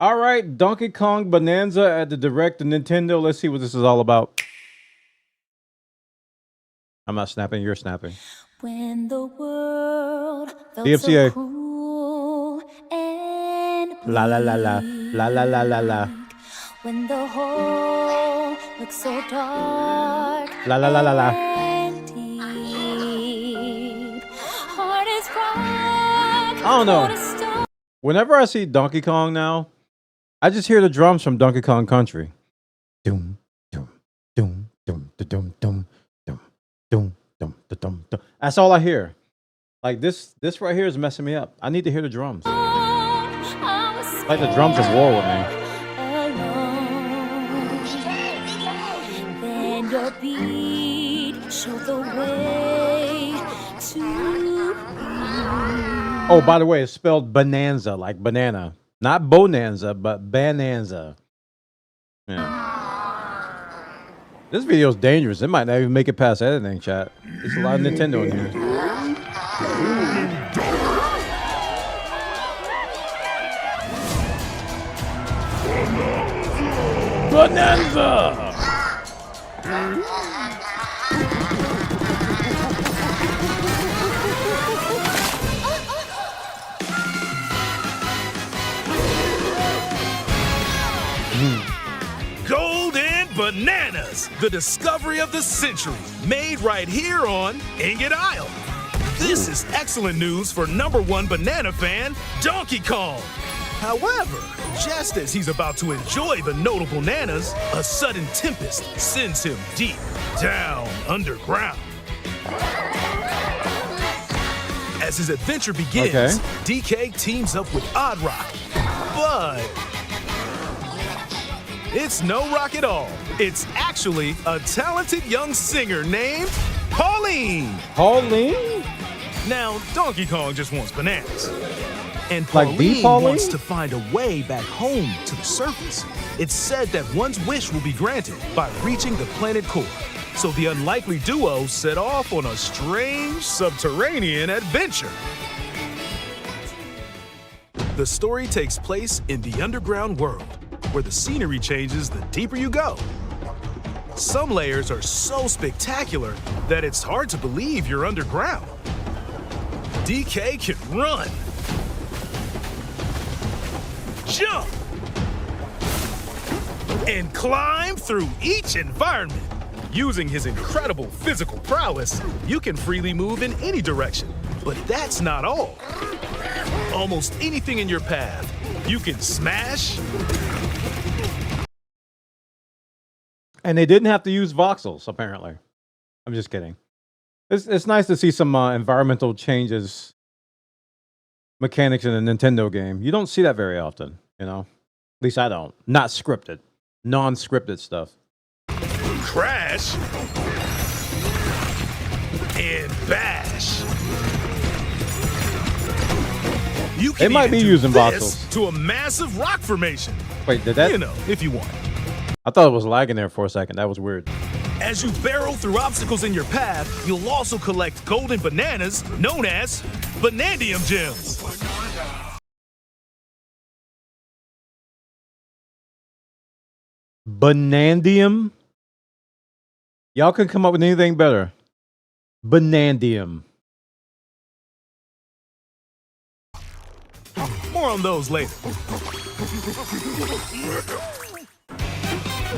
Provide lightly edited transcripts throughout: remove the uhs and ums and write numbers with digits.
All right, Donkey Kong Bananza at the Direct to Nintendo. Let's see what this is all about. I'm not snapping, you're snapping. When the world felt DFCA. so cruel and La la la la. La la la la la. when the hole looked so dark La la la la la. and deep. Heart is rock. I don't know. Whenever I see Donkey Kong now, I just hear the drums from Donkey Kong Country. Doom, doom, doom, doom, doom, doom, doom, doom, doom, doom, doom. That's all I hear. Like this right here is messing me up. I need to hear the drums. Like the drums of war with me. Then your beat showed the way to. Oh, by the way, it's spelled Bananza, like banana. Not Bonanza, but Bananza. Yeah. This video is dangerous. It might not even make it past editing, chat. There's a lot of Nintendo in here. Bananza! Golden Bananas, the discovery of the century, made right here on Ingot Isle. This is excellent news for #1 banana fan, Donkey Kong. However, just as he's about to enjoy the notable bananas, a sudden tempest sends him deep down underground. As his adventure begins, DK teams up with Odd Rock, but it's no rock at all. It's actually a talented young singer named Pauline. Pauline? Now, Donkey Kong just wants bananas. And Like the Pauline Pauline? wants to find a way back home to the surface. It's said that one's wish will be granted by reaching the planet core. So the unlikely duo set off on a strange subterranean adventure. The story takes place in the underground world, where the scenery changes the deeper you go. Some layers are so spectacular that it's hard to believe you're underground. DK can run, jump, and climb through each environment. Using his incredible physical prowess, you can freely move in any direction. But that's not all. Almost anything in your path, you can smash. And they didn't have to use voxels, apparently. I'm just kidding. It's nice to see some environmental changes, mechanics in a Nintendo game. You don't see that very often, you know? At least I don't. Not scripted. Non-scripted stuff. Crash and bash. You can They might be even do using this voxels. to a massive rock formation. Wait, did that? You know, if you want. I thought it was lagging there for a second. That was weird. As you barrel through obstacles in your path, you'll also collect golden bananas known as Banandium gems. Banandium? Y'all can come up with anything better. Banandium. More on those later.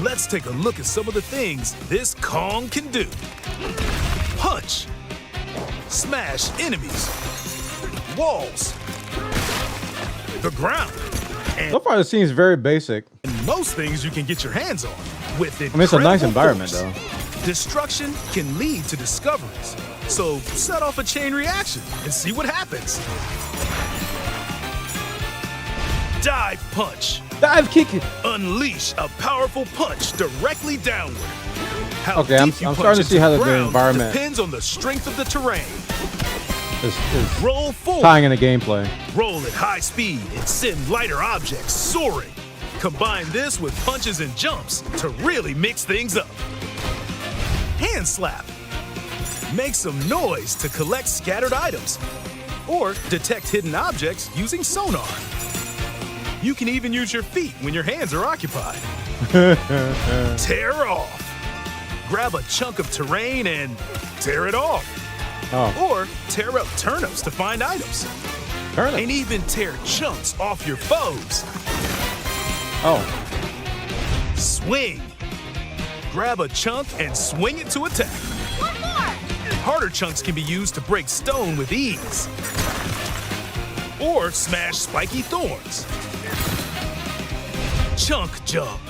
Let's take a look at some of the things this Kong can do. Punch. Smash enemies. Walls. The ground. So far, it seems very basic. And most things you can get your hands on with it. I mean, it's a nice environment, though. Destruction can lead to discoveries. So set off a chain reaction and see what happens. Dive punch. Dive kick it. Unleash a powerful punch directly downward. How Okay, I'm deep you starting punch to see into how the ground environment depends on the strength of the terrain. is Roll forward. tying in the gameplay. Roll at high speed and send lighter objects soaring. Combine this with punches and jumps to really mix things up. Hand slap. Make some noise to collect scattered items or detect hidden objects using sonar. You can even use your feet when your hands are occupied. Tear off. Grab a chunk of terrain and tear it off. Oh, Or tear up turnips to find items. turn And it. even tear chunks off your foes. Oh, Swing. Grab a chunk and swing it to attack. Harder chunks can be used to break stone with ease. Or smash spiky thorns. Chunk jump.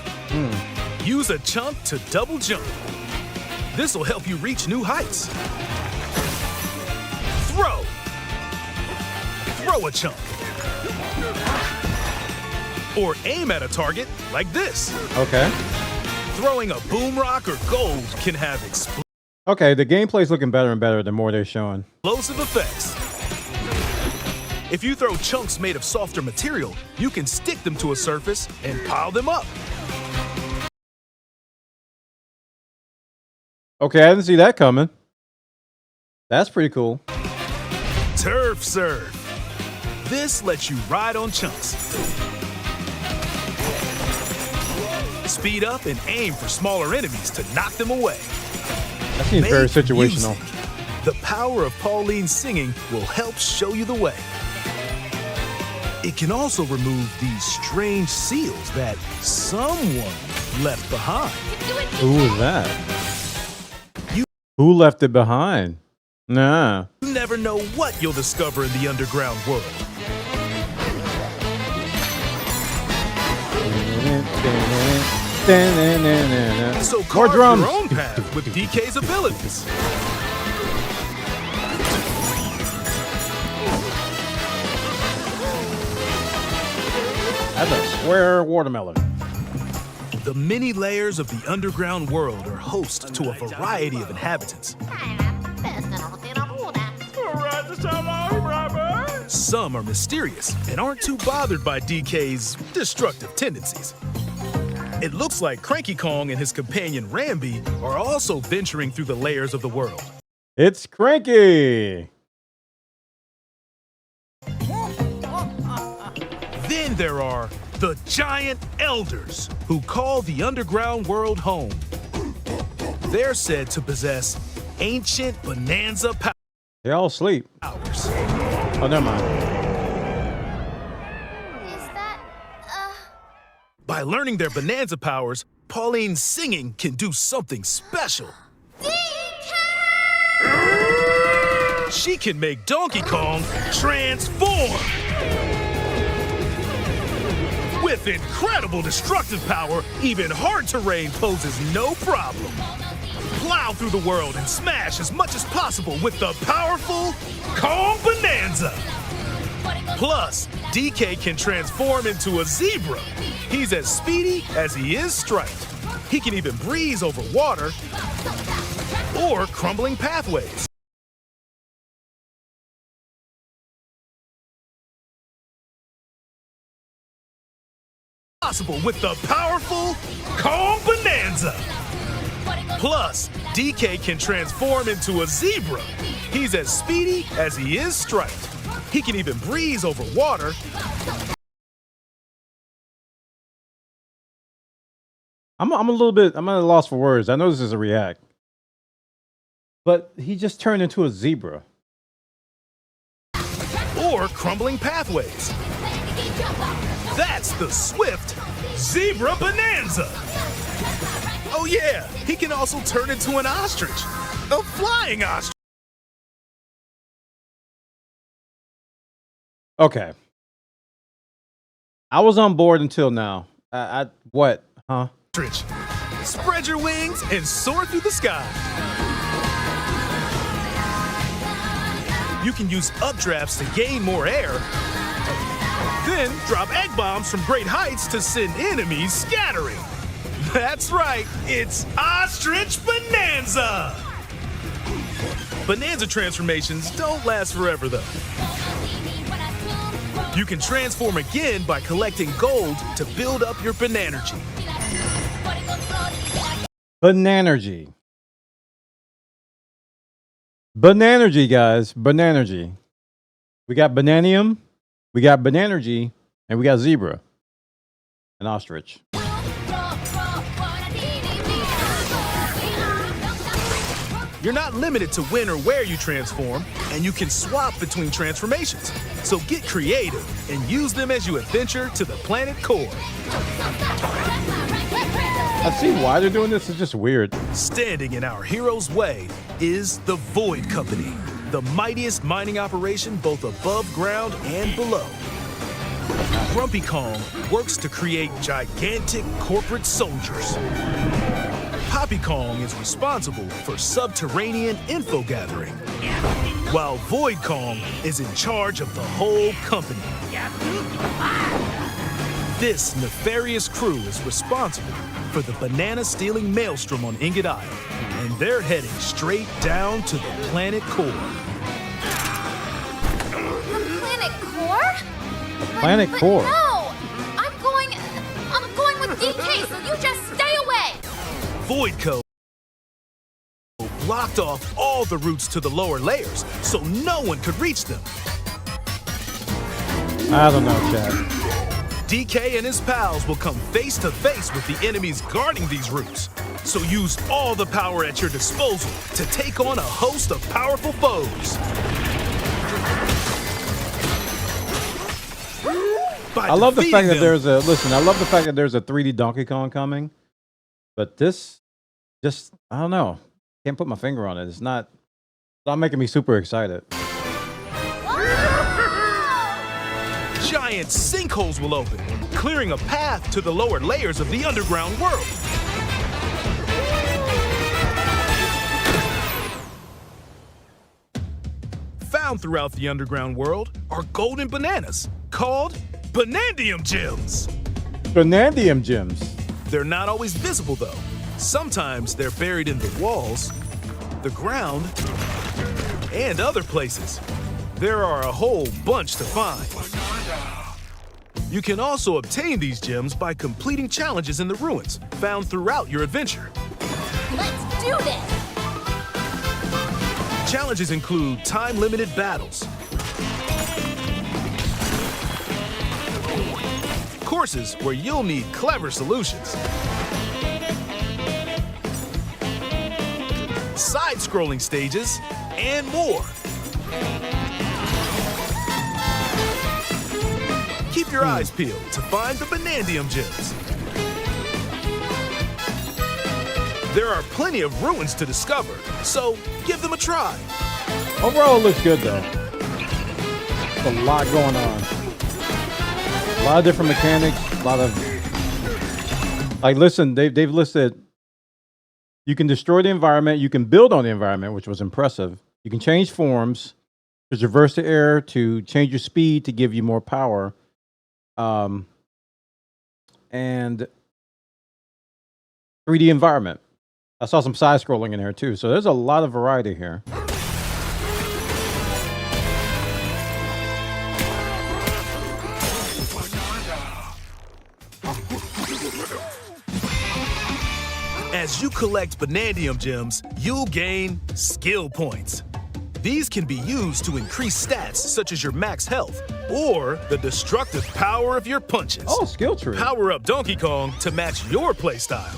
Use a chunk to double jump. This will help you reach new heights. Throw. Throw a chunk. Or aim at a target like this. okay. Throwing a boom rock or gold can have Okay, the gameplay's looking better and better the more they're showing. explosive effects. If you throw chunks made of softer material, you can stick them to a surface and pile them up. Okay, I didn't see that coming. That's pretty cool. Turf serve. This lets you ride on chunks. Speed up and aim for smaller enemies to knock them away. That seems very Make situational. music. The power of Pauline's singing will help show you the way. It can also remove these strange seals that someone left behind. Who was that? Who left it behind? Nah. You never know what you'll discover in the underground world. So More carve drums. your own path with DK's abilities. That's a square watermelon. The many layers of the underground world are host to a variety of inhabitants. Some are mysterious and aren't too bothered by DK's destructive tendencies. It looks like Cranky Kong and his companion Rambi are also venturing through the layers of the world. It's Cranky. Then there are the giant elders who call the underground world home. They're said to possess ancient Bonanza They all sleep. powers. Oh, never mind. Is that, By learning their Bonanza powers, Pauline's singing can do something special. She can make Donkey Kong transform. With incredible destructive power, even hard terrain poses no problem. Plow through the world and smash as much as possible with the powerful Kong Bananza. Plus, DK can transform into a zebra. He's as speedy as he is striped. He can even breeze over water or crumbling pathways. Possible with the powerful Kong Bananza. Plus, DK can transform into a zebra. He's as speedy as he is striped. He can even breeze over water. I'm a little bit, I'm at a loss for words. I know this is a react. But he just turned into a zebra. Or crumbling pathways. That's the swift Zebra Bonanza. Oh yeah, he can also turn into an ostrich. A flying ostrich. Okay. I was on board until now. What? Huh? Spread your wings and soar through the sky. You can use updrafts to gain more air. Then drop egg bombs from great heights to send enemies scattering. That's right, it's Ostrich Bonanza! Bonanza transformations don't last forever though. You can transform again by collecting gold to build up your Bananergy. Bananergy. Bananergy, guys. Bananergy. We got Bananium, we got Bananergy, and we got Zebra. An ostrich. You're not limited to when or where you transform, and you can swap between transformations. So get creative and use them as you adventure to the planet core. I see why they're doing this. It's just weird. Standing in our hero's way is the Void Company, the mightiest mining operation both above ground and below. Grumpy Kong works to create gigantic corporate soldiers. Poppy Kong is responsible for subterranean info gathering, while Void Kong is in charge of the whole company. This nefarious crew is responsible for the banana-stealing maelstrom on Ingot Isle, and they're heading straight down to the planet core. The planet core? Planet core. No! I'm going with DK, so you just stay away! Void Code blocked off all the routes to the lower layers, so no one could reach them. I don't know, Chad. DK and his pals will come face to face with the enemies guarding these routes. So use all the power at your disposal to take on a host of powerful foes. I love the fact that there's a I love the fact that there's a 3D Donkey Kong coming, but this just I don't know. Can't put my finger on it. It's not making me super excited. Giant sinkholes will open, clearing a path to the lower layers of the underground world. Found throughout the underground world are golden bananas called Banandium Gems. Banandium gems. They're not always visible though. Sometimes they're buried in the walls, the ground, and other places. There are a whole bunch to find. You can also obtain these gems by completing challenges in the ruins found throughout your adventure. Let's do this! Challenges include time-limited battles, courses where you'll need clever solutions, side-scrolling stages, and more. Keep your eyes peeled to find the Banandium Gems. There are plenty of ruins to discover, so give them a try. Overall, it looks good though. There's a lot going on. A lot of different mechanics. A lot of listen. They've listed. You can destroy the environment. You can build on the environment, which was impressive. You can change forms to traverse the air, to change your speed, to give you more power. And 3D environment. I saw some side scrolling in there too. So there's a lot of variety here. As you collect Banandium Gems, you'll gain skill points. These can be used to increase stats such as your max health or the destructive power of your punches. Oh, skill tree. Power up Donkey Kong to match your playstyle.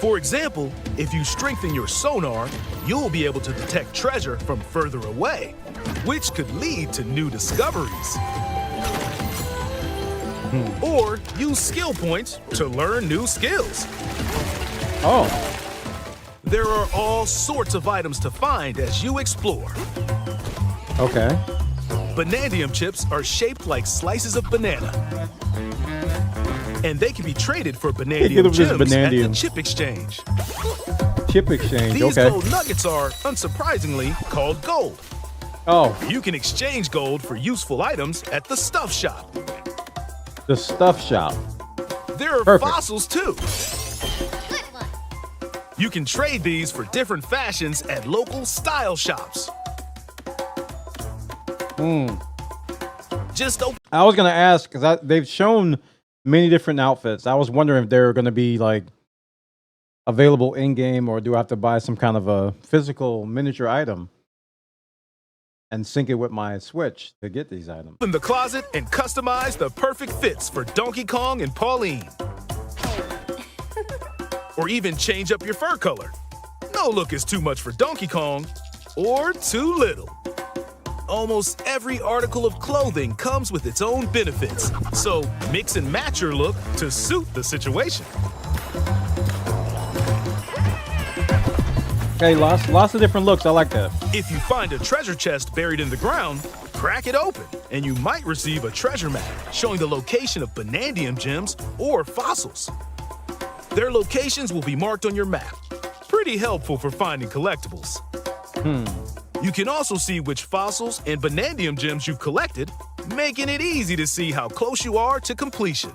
For example, if you strengthen your sonar, you'll be able to detect treasure from further away, which could lead to new discoveries. Or use skill points to learn new skills. Oh. There are all sorts of items to find as you explore. Okay. Banandium chips are shaped like slices of banana. And they can be traded for Banandium gems at the chip exchange. Chip exchange, These okay. gold nuggets are, unsurprisingly, called gold. Oh. You can exchange gold for useful items at the stuff shop. The stuff shop. There are Perfect. fossils too. Good one. You can trade these for different fashions at local style shops. Just open. I was gonna ask because they've shown many different outfits. I was wondering if they're gonna be like available in game, or do I have to buy some kind of a physical miniature item and sync it with my Switch to get these items? Open the closet and customize the perfect fits for Donkey Kong and Pauline. Or even change up your fur color. No look is too much for Donkey Kong, or too little. Almost every article of clothing comes with its own benefits, so mix and match your look to suit the situation. Okay, lots of different looks. I like that. If you find a treasure chest buried in the ground, crack it open, and you might receive a treasure map showing the location of Banandium gems or fossils. Their locations will be marked on your map. Pretty helpful for finding collectibles. You can also see which fossils and Banandium gems you've collected, making it easy to see how close you are to completion.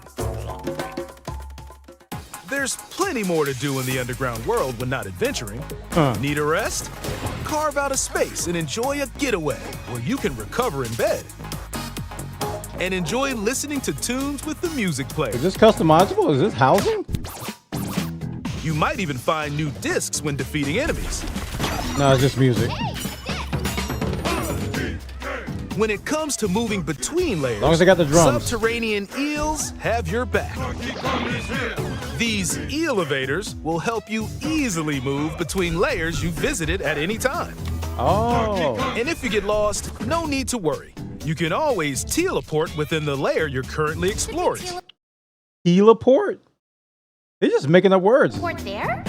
There's plenty more to do in the underground world when not adventuring. Need a rest? Carve out a space and enjoy a getaway where you can recover in bed. And enjoy listening to tunes with the music player. Is this customizable? Is this housing? You might even find new discs when defeating enemies. No, it's just music. When it comes to moving between layers, As long as I got the drums. subterranean eels have your back. These elevators will help you easily move between layers you visited at any time. Oh. And if you get lost, no need to worry. You can always teleport within the layer you're currently exploring. Teleport? They're just making up words. Port there?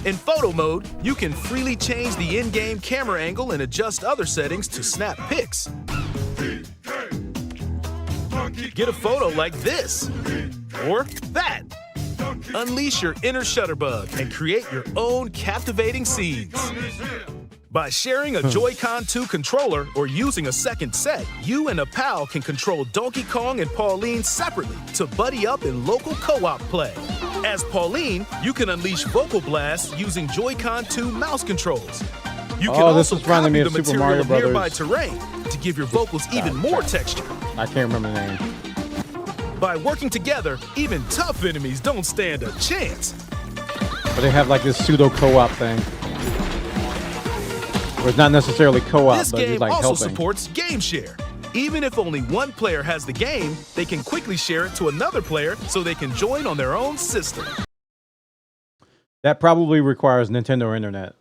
In photo mode, you can freely change the in-game camera angle and adjust other settings to snap pics. Get a photo like this, or that. Unleash your inner shutterbug and create your own captivating scenes. By sharing a Joy-Con 2 controller or using a second set, you and a pal can control Donkey Kong and Pauline separately to buddy up in local co-op play. As Pauline, you can unleash vocal blasts using Joy-Con 2 mouse controls. You can this also is reminding me copy of the Super material Mario of nearby Brothers. terrain to give your vocals even more texture. I can't remember the name. By working together, even tough enemies don't stand a chance. But they have like this pseudo co-op thing. Where it's not necessarily co-op, This but it's game like also helping. supports Game Share. Even if only one player has the game, they can quickly share it to another player so they can join on their own system. That probably requires Nintendo Internet.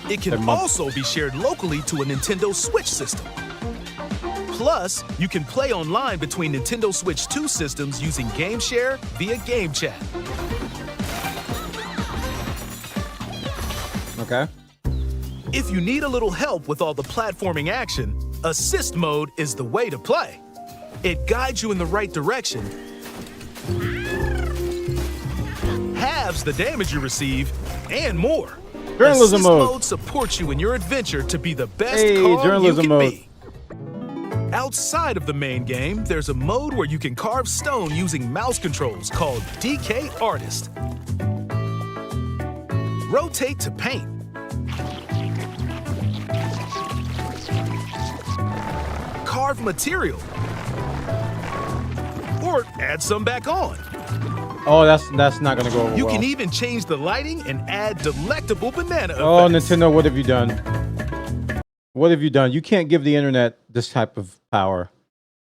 It can also be shared locally to a Nintendo Switch system. Plus, you can play online between Nintendo Switch 2 systems using Game Share via Game Chat. Okay. If you need a little help with all the platforming action, Assist Mode is the way to play. It guides you in the right direction, halves the damage you receive, and more. Journalism Assist mode. supports you in your adventure to be the best Hey, Kong journalism you can mode. be. Outside of the main game, there's a mode where you can carve stone using mouse controls called DK Artist. Rotate to paint. Carve material. Or add some back on. Oh, that's not gonna go over You well. can even change the lighting and add delectable banana Oh, effects. Nintendo, what have you done? What have you done? You can't give the internet this type of power.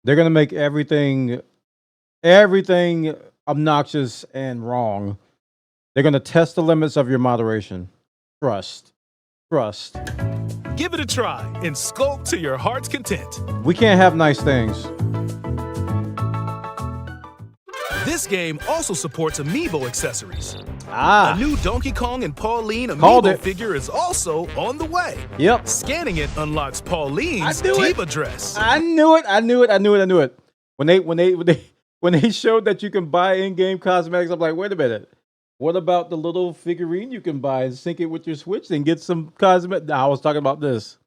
They're gonna make everything obnoxious and wrong. They're gonna test the limits of your moderation. Trust. Give it a try and sculpt to your heart's content. We can't have nice things. This game also supports amiibo accessories. Ah, A new Donkey Kong and Pauline Called amiibo it. figure is also on the way. yep. Scanning it unlocks Pauline's I knew it. diva dress. I knew it. When they showed that you can buy in-game cosmetics, I'm like, wait a minute. What about the little figurine you can buy and sync it with your Switch and get some cosmetic? I was talking about this.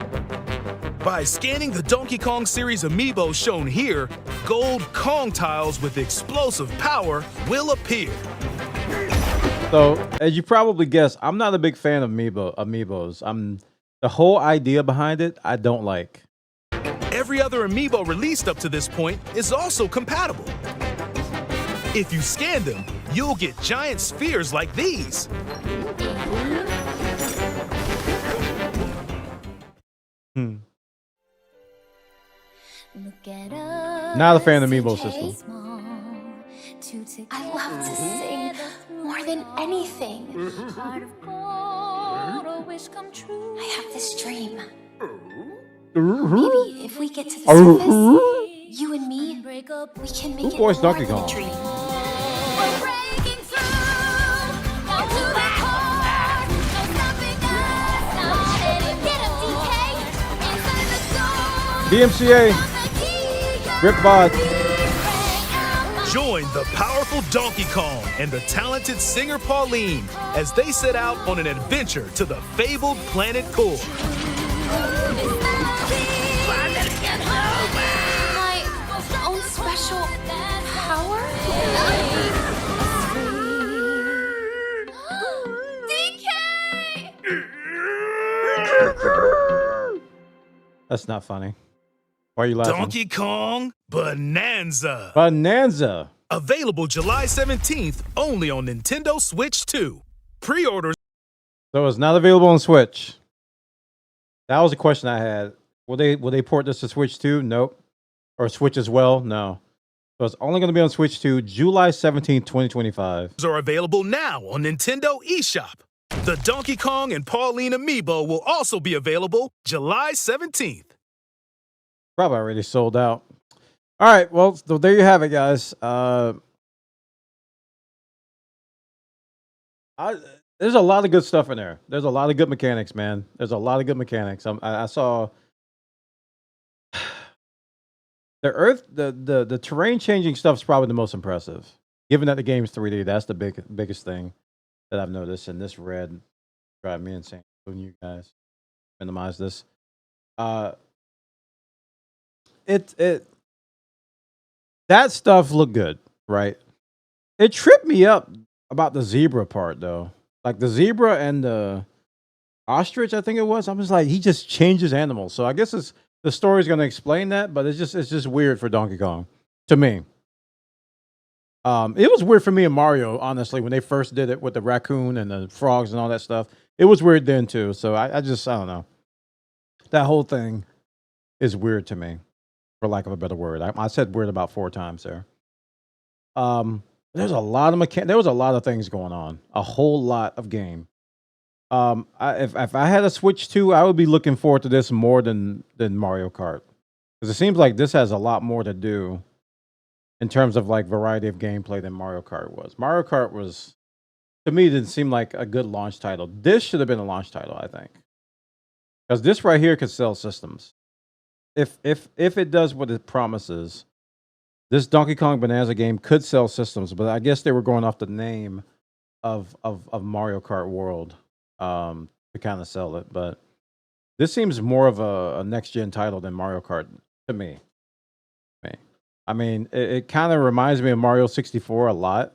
By scanning the Donkey Kong series amiibo shown here, gold Kong tiles with explosive power will appear. So, as you probably guessed, I'm not a big fan of amiibos. The whole idea behind it, I don't like. Every other amiibo released up to this point is also compatible. If you scan them, you'll get giant spheres like these. Not a fan of the Amiibo system. I love to sing more than anything. I have this dream. Maybe if we get to the surface, you and me, we can make Who it voiced more Donkey than a Kong? dream. We're breaking through, down to the core. No stopping us, not any get him, DK. Inside the door. DMCA. Rip Bod. Join the powerful Donkey Kong and the talented singer Pauline as they set out on an adventure to the fabled planet Core. My own special power? DK! That's not funny. Why are you laughing? Donkey Kong Bananza. Bonanza. Available July 17th only on Nintendo Switch 2. Pre-orders. So it's not available on Switch. That was a question I had. Will they port this to Switch 2? Nope. Or Switch as well? No. So it's only going to be on Switch 2, July 17th, 2025. Are available now on Nintendo eShop. The Donkey Kong and Pauline Amiibo will also be available July 17th. Probably already sold out. All right, well, so there you have it, guys. There's a lot of good stuff in there. There's a lot of good mechanics, man. There's a lot of good mechanics. I saw the terrain changing stuff is probably the most impressive. Given that the game's 3D, that's the biggest thing that I've noticed. And this red drive me insane. Including you guys, minimize this. That stuff looked good, right? It tripped me up about the zebra part though. Like the zebra and the ostrich, I think it was. I was like, he just changes animals. So I guess the story's gonna explain that, but it's just weird for Donkey Kong to me. It was weird for me and Mario, honestly, when they first did it with the raccoon and the frogs and all that stuff. It was weird then too. So I don't know. That whole thing is weird to me, for lack of a better word. I said weird about 4 times there. There's a lot of there was a lot of things going on. A whole lot of game. If I had a Switch 2, I would be looking forward to this more than Mario Kart. Because it seems like this has a lot more to do in terms of like variety of gameplay than Mario Kart was. Mario Kart was, to me, didn't seem like a good launch title. This should have been a launch title, I think. Because this right here could sell systems. If it does what it promises, this Donkey Kong Bonanza game could sell systems, but I guess they were going off the name of Mario Kart World to kind of sell it. But this seems more of a next gen title than Mario Kart to me. I mean, it kind of reminds me of Mario 64 a lot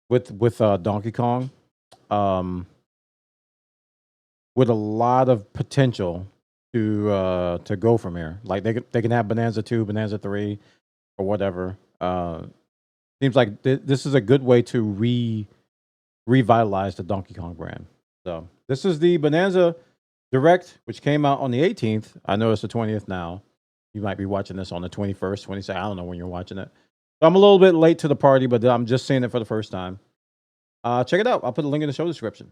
with Donkey Kong, with a lot of potential to go from here. Like they can have Bonanza 2, Bonanza 3, or whatever. Seems like this is a good way to revitalize the Donkey Kong brand. So this is the Bonanza Direct, which came out on the 18th. I know it's the 20th now. You might be watching this on the 21st, 22nd. I don't know when you're watching it. So I'm a little bit late to the party, but I'm just seeing it for the first time. Check it out. I'll put a link in the show description.